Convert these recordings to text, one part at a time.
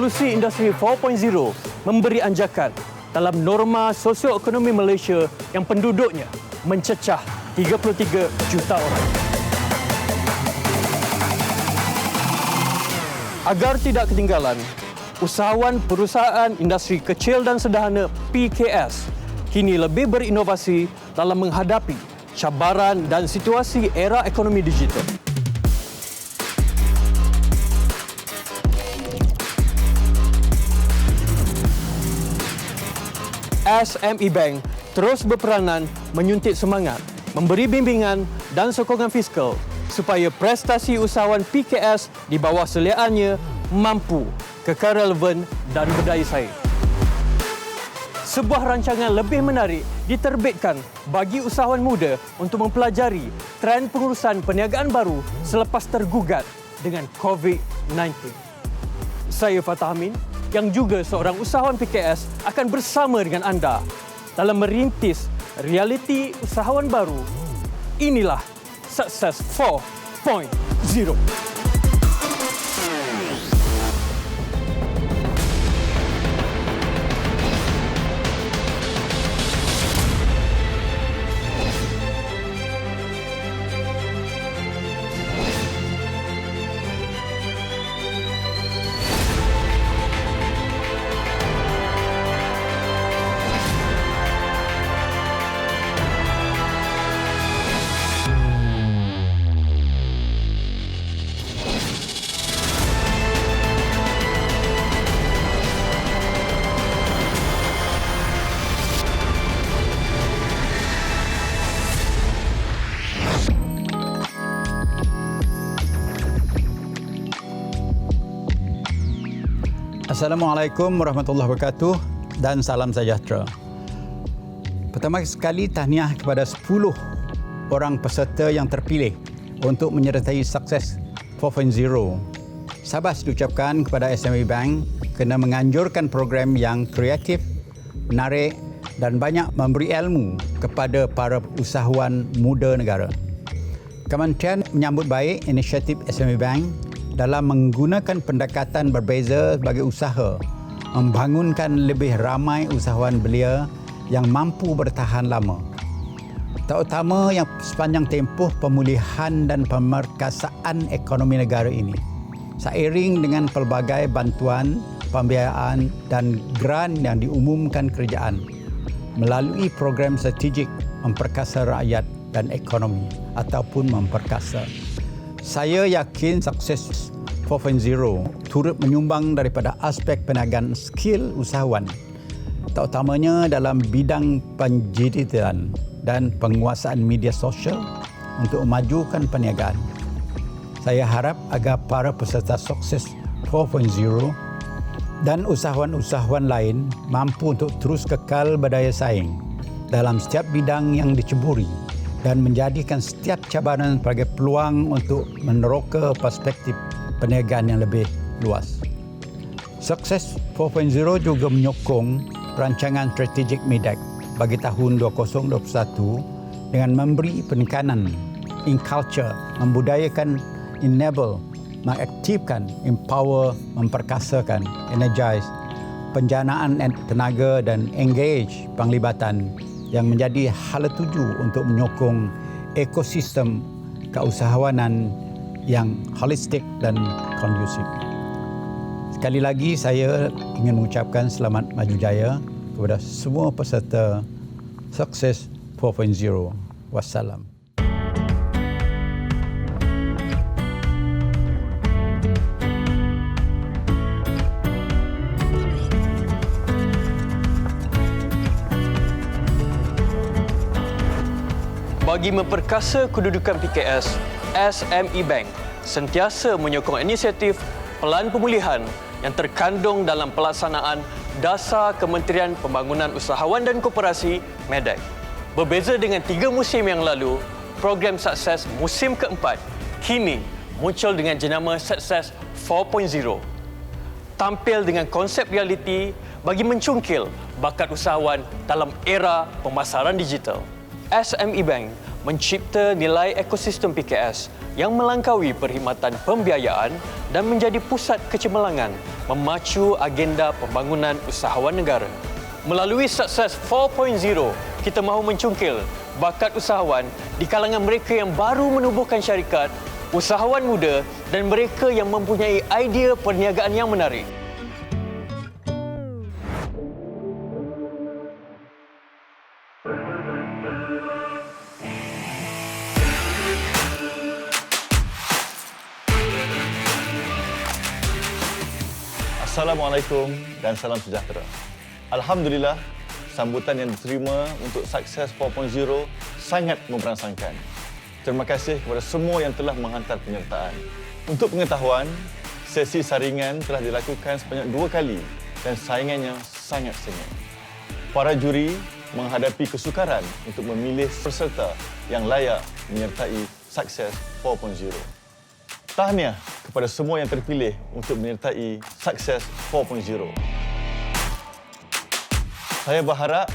Revolusi Industri 4.0 memberi anjakan dalam norma sosioekonomi Malaysia yang penduduknya mencecah 33 juta orang. Agar tidak ketinggalan, usahawan perusahaan industri kecil dan sederhana PKS kini lebih berinovasi dalam menghadapi cabaran dan situasi era ekonomi digital. SME Bank terus berperanan menyuntik semangat, memberi bimbingan dan sokongan fiskal supaya prestasi usahawan PKS di bawah seliaannya mampu kekal relevan dan berdaya saing. Sebuah rancangan lebih menarik diterbitkan bagi usahawan muda untuk mempelajari trend pengurusan perniagaan baru selepas tergugat dengan COVID-19. Saya Fatah Amin, yang juga seorang usahawan PKS, akan bersama dengan anda dalam merintis realiti usahawan baru. Inilah Sukses 4.0. Assalamualaikum warahmatullahi wabarakatuh dan salam sejahtera. Pertama sekali tahniah kepada 10 orang peserta yang terpilih untuk menyertai Sukses 4.0. Syabas diucapkan kepada SME Bank kerana menganjurkan program yang kreatif, menarik dan banyak memberi ilmu kepada para usahawan muda negara. Kementerian menyambut baik inisiatif SME Bank dalam menggunakan pendekatan berbeza sebagai usaha, membangunkan lebih ramai usahawan belia yang mampu bertahan lama. Terutama yang sepanjang tempoh pemulihan dan pemerkasaan ekonomi negara ini. Seiring dengan pelbagai bantuan, pembiayaan dan grant yang diumumkan kerajaan melalui program strategik memperkasa rakyat dan ekonomi ataupun memperkasa. Saya yakin Sukses 4.0 turut menyumbang daripada aspek perniagaan skill usahawan, terutamanya dalam bidang penjeditan dan penguasaan media sosial untuk memajukan perniagaan. Saya harap agar para peserta Sukses 4.0 dan usahawan-usahawan lain mampu untuk terus kekal berdaya saing dalam setiap bidang yang diceburi dan menjadikan setiap cabaran sebagai peluang untuk meneroka perspektif perniagaan yang lebih luas. Sukses 4.0 juga menyokong rancangan strategik MIDEC bagi tahun 2021 dengan memberi penekanan in culture, membudayakan, enable, mengaktifkan, empower, memperkasakan, energize, penjanaan tenaga dan engage penglibatan yang menjadi hala tuju untuk menyokong ekosistem keusahawanan yang holistik dan kondusif. Sekali lagi saya ingin mengucapkan selamat maju jaya kepada semua peserta Sukses 4.0. Wassalam. Bagi memperkasa kedudukan PKS, SME Bank sentiasa menyokong inisiatif Pelan Pemulihan yang terkandung dalam pelaksanaan Dasar Kementerian Pembangunan Usahawan dan Koperasi (MEDEC). Berbeza dengan 3 musim yang lalu, program Sukses musim keempat kini muncul dengan jenama Sukses 4.0. Tampil dengan konsep realiti bagi mencungkil bakat usahawan dalam era pemasaran digital. SME Bank mencipta nilai ekosistem PKS yang melangkaui perkhidmatan pembiayaan dan menjadi pusat kecemerlangan memacu agenda pembangunan usahawan negara. Melalui Sukses 4.0, kita mahu mencungkil bakat usahawan di kalangan mereka yang baru menubuhkan syarikat, usahawan muda dan mereka yang mempunyai idea perniagaan yang menarik. Assalamualaikum dan salam sejahtera. Alhamdulillah, sambutan yang diterima untuk Sukses 4.0 sangat memberangsangkan. Terima kasih kepada semua yang telah menghantar penyertaan. Untuk pengetahuan, sesi saringan telah dilakukan sebanyak 2 kali dan saingannya sangat sengit. Para juri menghadapi kesukaran untuk memilih peserta yang layak menyertai Sukses 4.0. Tahniah kepada semua yang terpilih untuk menyertai Sukses 4.0. Saya berharap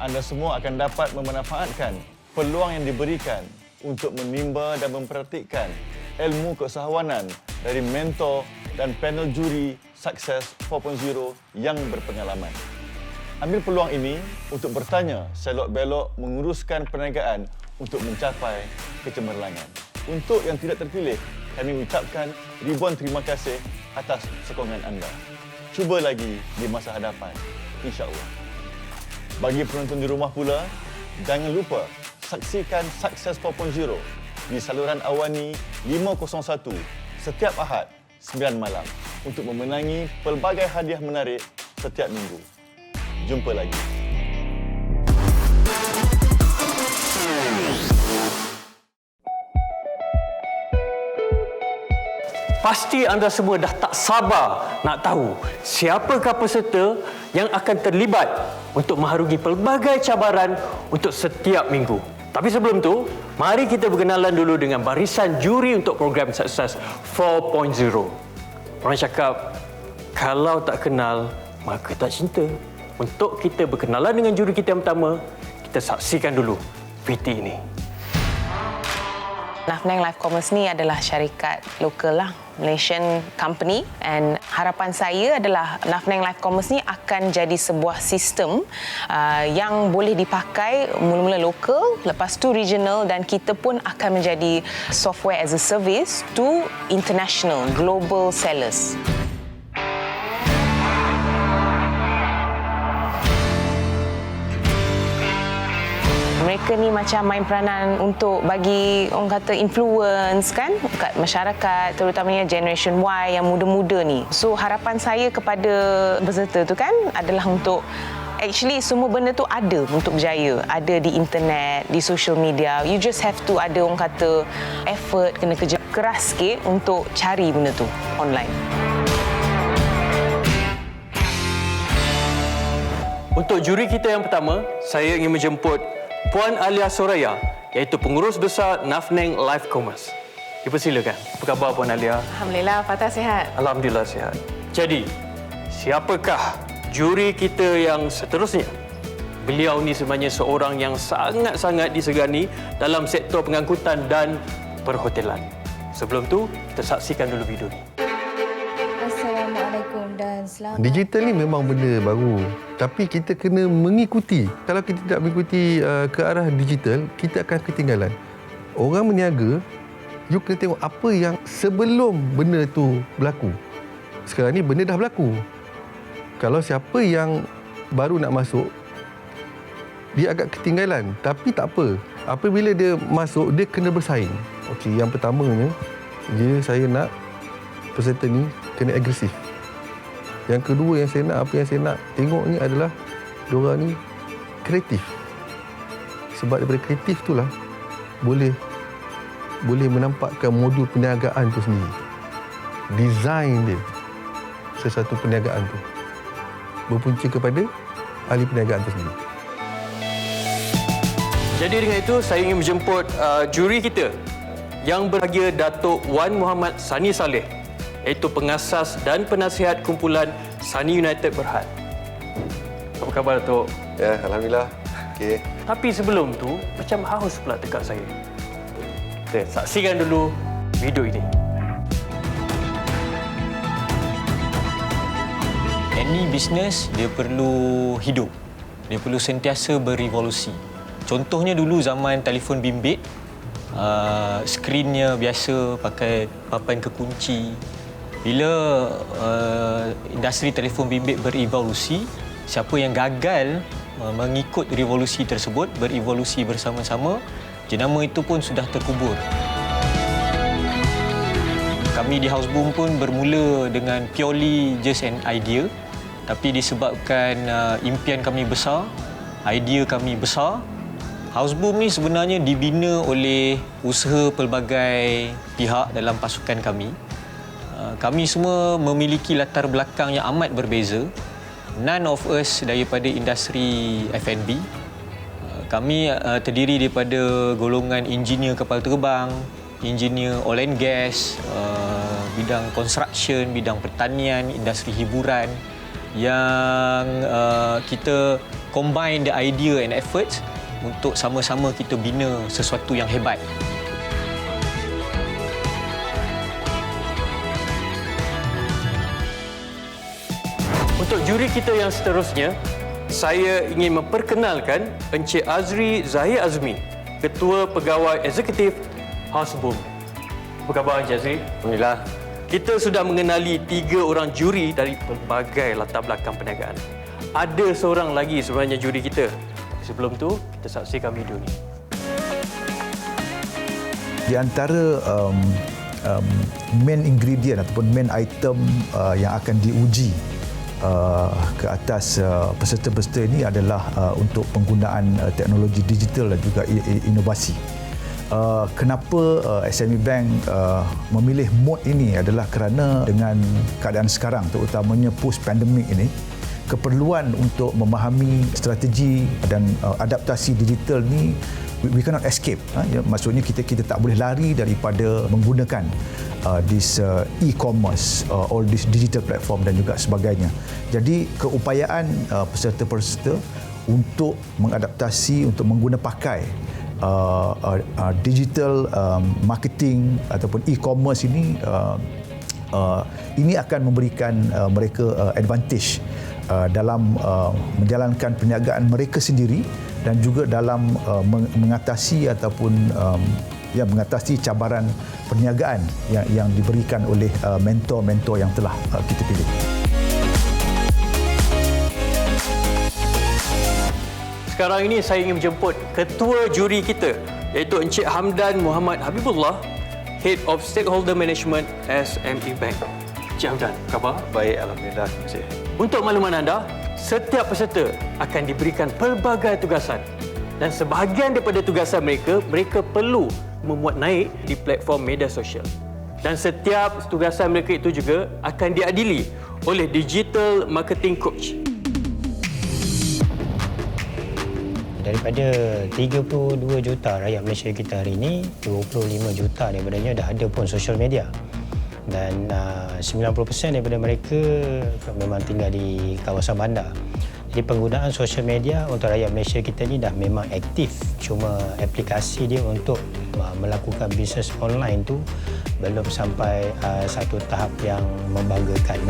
anda semua akan dapat memanfaatkan peluang yang diberikan untuk menimba dan mempraktikkan ilmu keusahawanan dari mentor dan panel juri Sukses 4.0 yang berpengalaman. Ambil peluang ini untuk bertanya selok-belok menguruskan perniagaan untuk mencapai kecemerlangan. Untuk yang tidak terpilih, kami ucapkan ribuan terima kasih atas sokongan anda. Cuba lagi di masa hadapan, insya-Allah. Bagi penonton di rumah pula, jangan lupa saksikan Sukses 4.0 di saluran Awani 501 setiap Ahad 9 malam untuk memenangi pelbagai hadiah menarik setiap minggu. Jumpa lagi. Pasti anda semua dah tak sabar nak tahu siapakah peserta yang akan terlibat untuk mengharungi pelbagai cabaran untuk setiap minggu. Tapi sebelum tu, mari kita berkenalan dulu dengan barisan juri untuk program Sukses 4.0. Orang cakap, kalau tak kenal, maka tak cinta. Untuk kita berkenalan dengan juri kita yang pertama, kita saksikan dulu VT ini. Nafneng Life Commerce ni adalah syarikat lokal lah, Malaysian company, and harapan saya adalah Nafneng Life Commerce ni akan jadi sebuah sistem yang boleh dipakai mula-mula lokal, lepas tu regional, dan kita pun akan menjadi software as a service to international, global sellers. Mereka ni macam main peranan untuk bagi orang kata influence kan kat masyarakat, terutamanya generation Y yang muda-muda ni. So harapan saya kepada peserta tu kan adalah untuk actually semua benda tu ada untuk berjaya. Ada di internet, di social media. You just have to ada orang kata effort, kena kerja keras sikit untuk cari benda tu online. Untuk juri kita yang pertama, saya ingin menjemput Puan Alia Soraya, iaitu pengurus besar Nafneng Life Commerce. Dipersilakan. Apa khabar Puan Alia? Alhamdulillah, Fatah sihat. Alhamdulillah sihat. Jadi, siapakah juri kita yang seterusnya? Beliau ni sebenarnya seorang yang sangat-sangat disegani dalam sektor pengangkutan dan perhotelan. Sebelum tu, kita saksikan dulu video ni. Assalamualaikum dan selamat. Digital ni memang benda baru, tapi kita kena mengikuti. Kalau kita tidak mengikuti ke arah digital, kita akan ketinggalan. Orang berniaga, you kena tengok apa yang sebelum benda tu berlaku. Sekarang ni benda dah berlaku. Kalau siapa yang baru nak masuk, dia agak ketinggalan. Tapi tak apa. Apabila dia masuk, dia kena bersaing. Okey, yang pertamanya, saya nak peserta ni kena agresif. Yang kedua yang saya nak, apa yang saya nak tengok ni adalah diorang ni kreatif. Sebab daripada kreatif itulah boleh menampakkan modul perniagaan tu sendiri. Design dia sesuatu perniagaan tu berpunca kepada ahli perniagaan tu sendiri. Jadi dengan itu, saya ingin menjemput juri kita yang berbahagia, Datuk Wan Muhammad Sani Saleh, iaitu pengasas dan penasihat kumpulan Sani United Berhad. Apa khabar, Datuk? Ya, Alhamdulillah. Okey. Tapi sebelum tu, macam haus pula dekat saya. Kita saksikan dulu video ini. Any business, dia perlu hidup. Dia perlu sentiasa berevolusi. Contohnya dulu zaman telefon bimbit, skrinnya biasa pakai papan kekunci. Bila industri telefon bimbit berevolusi, siapa yang gagal mengikut revolusi tersebut, berevolusi bersama-sama, jenama itu pun sudah terkubur. Kami di Houseboom pun bermula dengan purely just an idea, tapi disebabkan impian kami besar, idea kami besar, Houseboom ni sebenarnya dibina oleh usaha pelbagai pihak dalam pasukan kami. Kami semua memiliki latar belakang yang amat berbeza. None of us daripada industri F&B. Kami terdiri daripada golongan engineer kapal terbang, engineer oil and gas, bidang construction, bidang pertanian, industri hiburan, yang kita combine the idea and efforts untuk sama-sama kita bina sesuatu yang hebat. Untuk juri kita yang seterusnya, saya ingin memperkenalkan Encik Azri Zahir Azmi, Ketua Pegawai Eksekutif Houseboom. Apa khabar Encik Azri? Alhamdulillah. Kita sudah mengenali 3 orang juri dari pelbagai latar belakang perniagaan. Ada seorang lagi sebenarnya juri kita. Sebelum tu, kita saksikan video ni. Di antara main ingredient ataupun main item yang akan diuji ke atas peserta-peserta ini adalah untuk penggunaan teknologi digital dan juga inovasi. Kenapa SME Bank memilih mode ini adalah kerana dengan keadaan sekarang, terutamanya post-pandemic ini, keperluan untuk memahami strategi dan adaptasi digital ni we cannot escape. Maksudnya kita tak boleh lari daripada menggunakan this e-commerce, all this digital platform dan juga sebagainya. Jadi keupayaan peserta-peserta untuk mengadaptasi, untuk mengguna pakai digital marketing ataupun e-commerce ini akan memberikan mereka advantage dalam menjalankan perniagaan mereka sendiri dan juga dalam mengatasi ataupun mengatasi cabaran perniagaan yang diberikan oleh mentor-mentor yang telah kita pilih. Sekarang ini saya ingin menjemput ketua juri kita, iaitu Encik Hamdan Muhammad Habibullah, Head of Stakeholder Management SME Bank. Encik Hamdan, apa khabar? Baik, Alhamdulillah. Terima kasih. Untuk makluman anda, setiap peserta akan diberikan pelbagai tugasan dan sebahagian daripada tugasan mereka perlu memuat naik di platform media sosial. Dan setiap tugasan mereka itu juga akan diadili oleh Digital Marketing Coach. Daripada 32 juta rakyat Malaysia kita hari ini, 25 juta daripadanya dah ada pun social media. Dan 90% daripada mereka memang tinggal di kawasan bandar. Jadi penggunaan social media untuk rakyat Malaysia kita ni dah memang aktif. Cuma aplikasi dia untuk melakukan bisnes online tu belum sampai satu tahap yang membanggakan.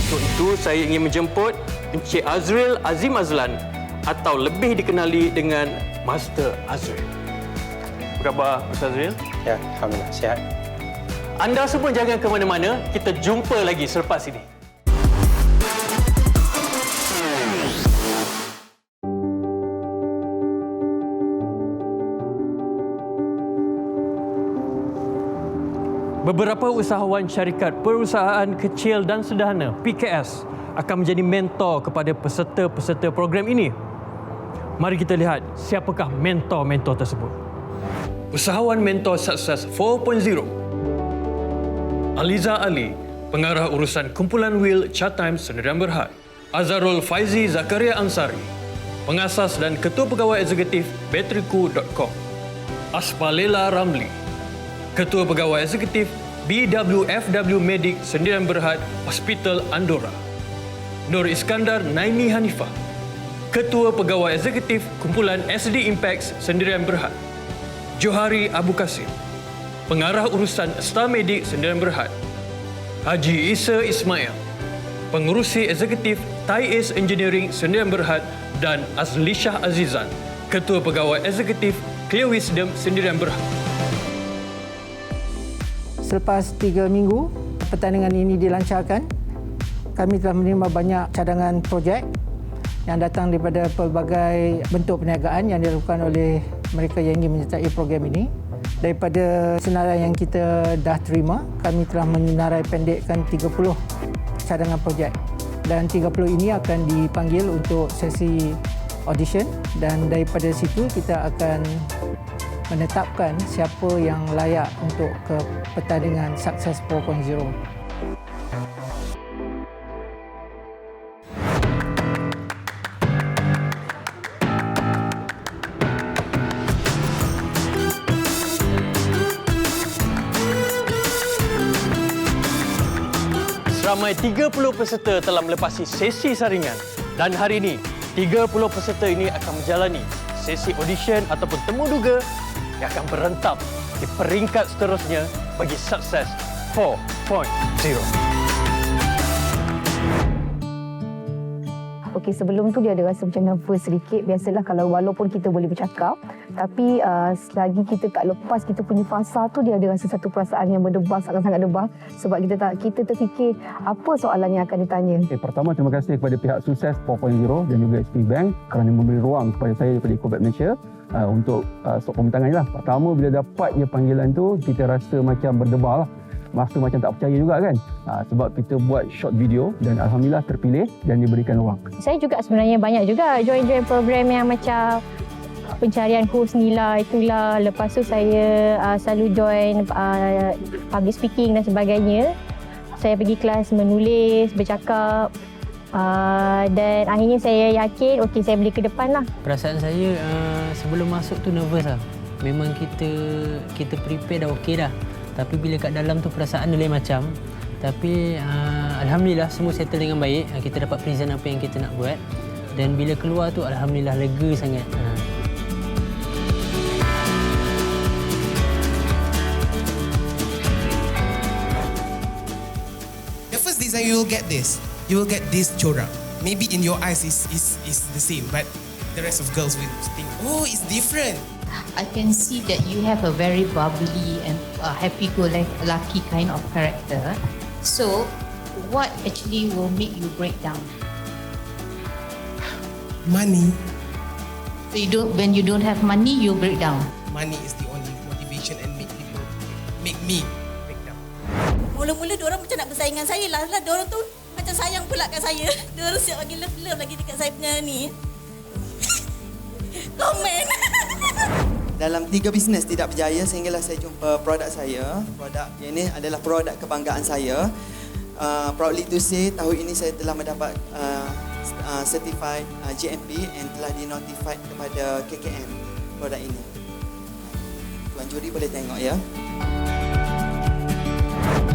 Untuk itu, saya ingin menjemput Encik Azril Azim Azlan atau lebih dikenali dengan Master Azril. Apa khabar, Master Azril? Ya, Alhamdulillah, sihat. Anda semua jangan ke mana-mana, kita jumpa lagi selepas ini. Beberapa usahawan syarikat perusahaan kecil dan sederhana PKS akan menjadi mentor kepada peserta-peserta program ini. Mari kita lihat siapakah mentor-mentor tersebut. Usahawan Mentor Sukses 4.0. Aliza Ali, Pengarah Urusan Kumpulan Will Chatime Sdn Bhd. Azharul Faizi Zakaria Ansari, Pengasas dan Ketua Pegawai Eksekutif Bateriku.com. Aspalela Ramli, Ketua Pegawai Eksekutif BWFW Medic Sdn Bhd Hospital Andorra. Nur Iskandar Naimi Hanifah, Ketua Pegawai Eksekutif Kumpulan SD Impact Sdn Bhd. Johari Abu Kasim, Pengarah Urusan Star Medik Sdn Bhd, Haji Isa Ismail, Pengurusi Eksekutif TAIS Engineering Sdn Bhd dan Azlishah Azizan, Ketua Pegawai Eksekutif Clear Wisdom Sdn Bhd. Selepas 3 minggu pertandingan ini dilancarkan, kami telah menerima banyak cadangan projek yang datang daripada pelbagai bentuk perniagaan yang dilakukan oleh mereka yang ingin menyertai program ini. Daripada senarai yang kita dah terima, kami telah menarai pendekkan 30 cadangan projek. Dan 30 ini akan dipanggil untuk sesi audition dan daripada situ kita akan menetapkan siapa yang layak untuk ke pertandingan Sukses 4.0. Ramai 30 peserta telah melepasi sesi saringan dan hari ini 30 peserta ini akan menjalani sesi audition ataupun temu duga yang akan berentap di peringkat seterusnya bagi Sukses 4.0. Okey, sebelum tu dia ada rasa macam nervous sedikit. Biasalah kalau walaupun kita boleh bercakap, tapi selagi kita tak lepas kita punya fasa tu, dia ada rasa satu perasaan yang berdebas, sangat-sangat debas. Sebab kita terfikir apa soalan yang akan ditanya. Pertama, terima kasih kepada pihak Sukses 4.0 dan juga SP Bank kerana memberi ruang kepada saya daripada Ecobank Malaysia untuk sok pembintangan lah. Pertama, bila dapatnya panggilan tu, kita rasa macam berdebar lah. Masa macam tak percaya juga kan, sebab kita buat short video dan Alhamdulillah terpilih dan diberikan ruang. Saya juga sebenarnya banyak juga join program yang macam pencarian host ni lah, itulah. Lepas tu saya selalu join public speaking dan sebagainya. Saya pergi kelas menulis, bercakap, dan akhirnya saya yakin okey, saya boleh ke depan lah. Perasaan saya sebelum masuk tu nervous lah. Memang kita prepare dah okey dah. Tapi bila kat dalam tu perasaan dia lain macam. Tapi Alhamdulillah semua settle dengan baik. Kita dapat present apa yang kita nak buat. Dan bila keluar tu Alhamdulillah lega sangat. The first design you will get this. You will get this corak. Maybe in your eyes is the same, but the rest of girls will think, oh, it's different. I can see that you have a very bubbly and happy-go-lucky kind of character. So, what actually will make you break down? Money. So when you don't have money, you break down. Money is the only motivation and make me break down. Mula-mula diorang macam nak bersaing dengan saya lah. Diorang tu macam sayang pula kat saya. Diorang siap bagi love lagi dekat saya punya ni. Komen. Dalam 3 bisnes tidak berjaya sehinggalah saya jumpa produk saya. Produk yang ini adalah produk kebanggaan saya. Proudly to say, tahun ini saya telah mendapat certified GMP and telah dinotified kepada KKM produk ini. Tuan juri boleh tengok ya.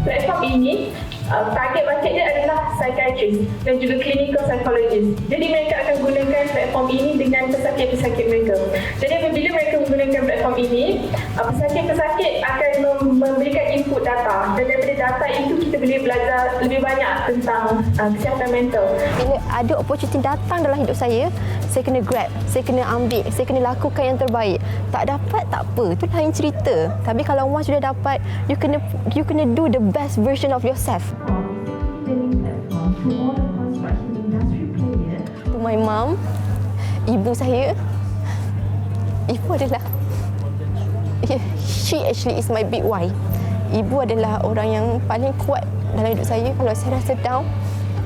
Platform ini target market dia adalah psychiatrist dan juga clinical psychologist. Jadi mereka akan gunakan platform ini dengan pesakit-pesakit mereka. Jadi apabila mereka menggunakan platform ini, pesakit-pesakit akan memberikan input data dan daripada data itu kita boleh belajar lebih banyak tentang kesihatan mental. Bila ada opportunity datang dalam hidup saya kena grab, saya kena ambil, saya kena lakukan yang terbaik. Tak dapat tak apa, itu lain cerita. Tapi kalau once sudah dapat, you kena do the best version of yourself. To my mom, ibu saya, ibu adalah, she actually is my big why. Ibu adalah orang yang paling kuat dalam hidup saya. Kalau saya rasa down,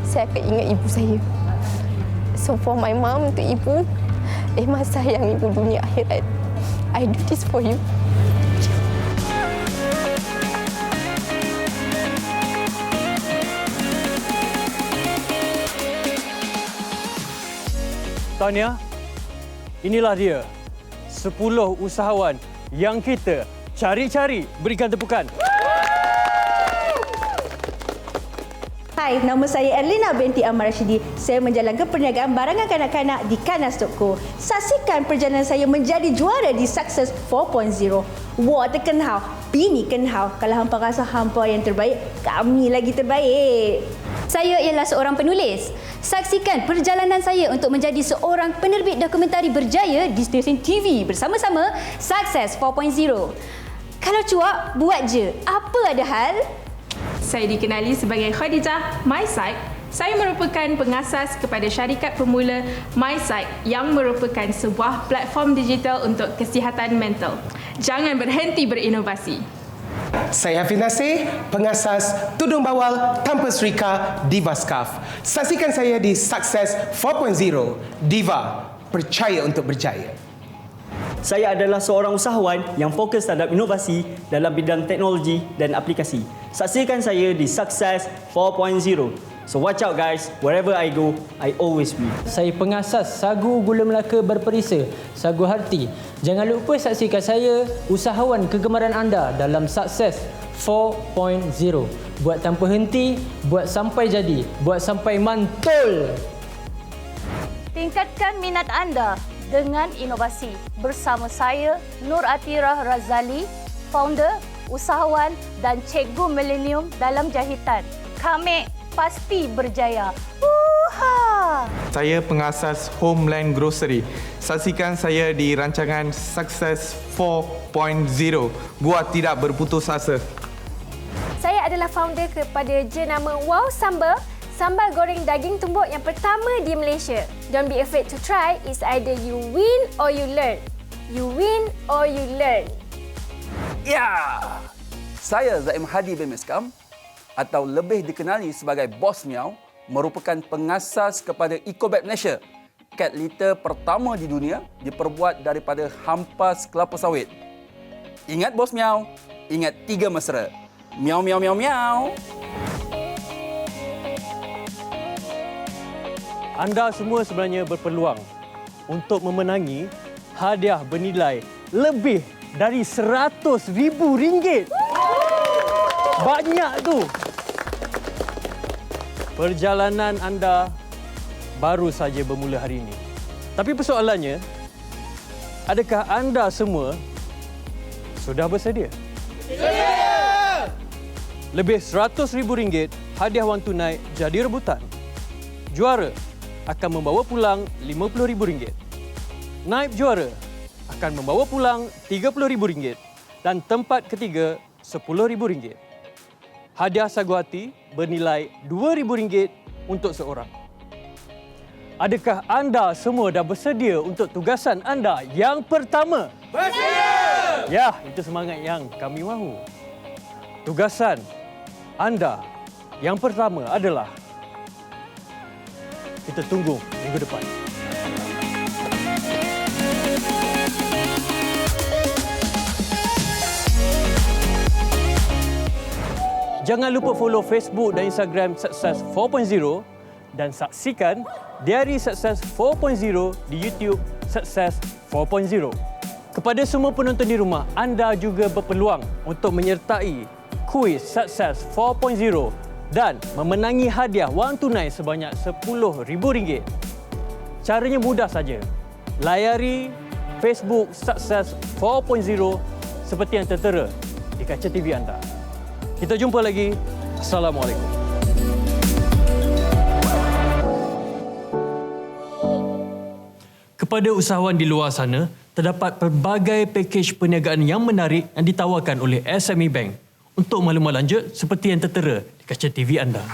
saya akan ingat ibu saya. So for my mom, untuk ibu, Emma sayang ibu dunia akhirat. I do this for you. Tahniah, inilah dia 10 usahawan yang kita cari-cari. Berikan tepukan. Hai, nama saya Erlina binti Ahmad Rashidi. Saya menjalankan perniagaan barangan kanak-kanak di Kanas Toko. Saksikan perjalanan saya menjadi juara di Sukses 4.0. 我的更好 Bini Kenhau. Kalau hampa rasa hampa yang terbaik, kami lagi terbaik. Saya ialah seorang penulis. Saksikan perjalanan saya untuk menjadi seorang penerbit dokumentari berjaya di stesen TV bersama-sama Success 4.0. Kalau cuak, buat je. Apa ada hal? Saya dikenali sebagai Khadijah MySight. Saya merupakan pengasas kepada syarikat pemula MySight yang merupakan sebuah platform digital untuk kesihatan mental. Jangan berhenti berinovasi. Saya Hafiz Nasir, pengasas tudung bawal tanpa serika Diva Scarf. Saksikan saya di Success 4.0. Diva, percaya untuk berjaya. Saya adalah seorang usahawan yang fokus terhadap inovasi dalam bidang teknologi dan aplikasi. Saksikan saya di Success 4.0. So watch out guys, wherever I go, I always win. Saya pengasas Sagu Gula Melaka Berperisa, Sagu Harti. Jangan lupa saksikan saya, usahawan kegemaran anda dalam Success 4.0. Buat tanpa henti, buat sampai jadi, buat sampai mantul. Tingkatkan minat anda dengan inovasi. Bersama saya, Nur Atirah Razali, founder, usahawan dan cikgu milenium dalam jahitan. Kami pasti berjaya. Saya pengasas Homeland Grocery. Saksikan saya di rancangan Success 4.0. Buat tidak berputus asa. Saya adalah founder kepada jenama Wow Sambal, sambal goreng daging tumbuk yang pertama di Malaysia. Don't be afraid to try. It's either you win or you learn. You win or you learn. Ya! Saya Zaim Hadi bin Miskam, atau lebih dikenali sebagai Bos Miau, merupakan pengasas kepada Ecobag Malaysia. Cat litter pertama di dunia diperbuat daripada hampas kelapa sawit. Ingat Bos Miau, ingat 3 mesra. Miau, miau, miau, miau. Anda semua sebenarnya berpeluang untuk memenangi hadiah bernilai lebih dari RM100,000. Banyak tu. Perjalanan anda baru saja bermula hari ini. Tapi persoalannya, adakah anda semua sudah bersedia? Sedia! Lebih RM100,000 hadiah wang tunai jadi rebutan. Juara akan membawa pulang RM50,000. Naib juara akan membawa pulang RM30,000 dan tempat ketiga RM10,000. Hadiah sagu hati bernilai RM2,000 untuk seorang. Adakah anda semua dah bersedia untuk tugasan anda yang pertama? Bersedia! Ya, itu semangat yang kami mahu. Tugasan anda yang pertama adalah, kita tunggu minggu depan. Jangan lupa follow Facebook dan Instagram Success 4.0 dan saksikan Diary Success 4.0 di YouTube Success 4.0. Kepada semua penonton di rumah, anda juga berpeluang untuk menyertai kuis Success 4.0 dan memenangi hadiah wang tunai sebanyak RM10,000. Caranya mudah saja. Layari Facebook Success 4.0 seperti yang tertera di kaca TV anda. Kita jumpa lagi. Assalamualaikum. Kepada usahawan di luar sana, terdapat pelbagai pakej perniagaan yang menarik yang ditawarkan oleh SME Bank. Untuk maklumat lanjut seperti yang tertera di kaca TV anda.